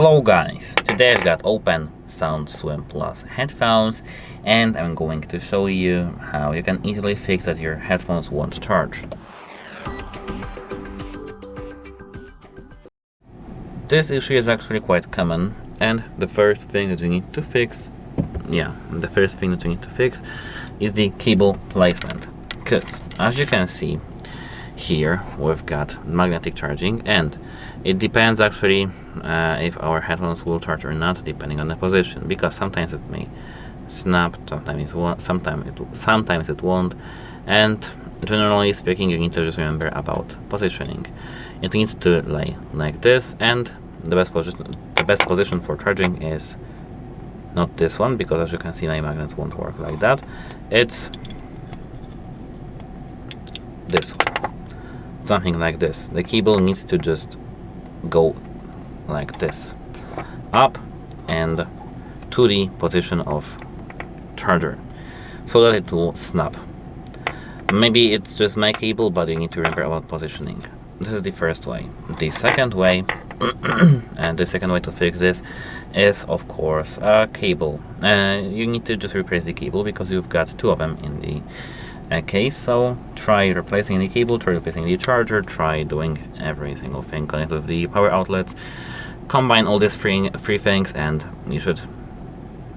Hello guys, today I've got OPN Sound Swym Plus headphones and I'm going to show you how you can easily fix that your headphones won't charge. This issue is actually quite common, and the first thing that you need to fix is the cable placement, because as you can see here we've got magnetic charging, and it depends actually if our headphones will charge or not, depending on the position, because sometimes it may snap, sometimes it won't, and generally speaking you need to just remember about positioning. It needs to lay like this, and the best position for charging is not this one, because as you can see my magnets won't work like that. It's this one, something like this. The cable needs to just go like this, up and to the position of charger, so that it will snap. Maybe it's just my cable, but you need to remember about positioning. This is the first way. The second way and the second way to fix this is of course a cable. You need to just replace the cable, because you've got two of them in the case. So try replacing the cable, try replacing the charger, try doing every single thing connected with the power outlets. Combine all these three things and you should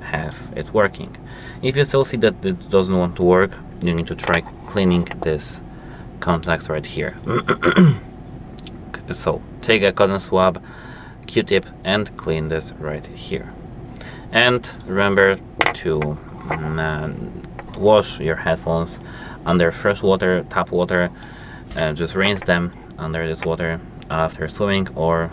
have it working. If you still see that it doesn't want to work, you need to try cleaning this contacts right here. So take a cotton swab, Q-tip, and clean this right here. And remember to wash your headphones under fresh water, tap water. Just rinse them under this water after swimming, or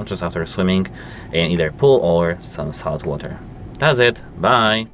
just after swimming in either pool or some salt water. That's it. Bye.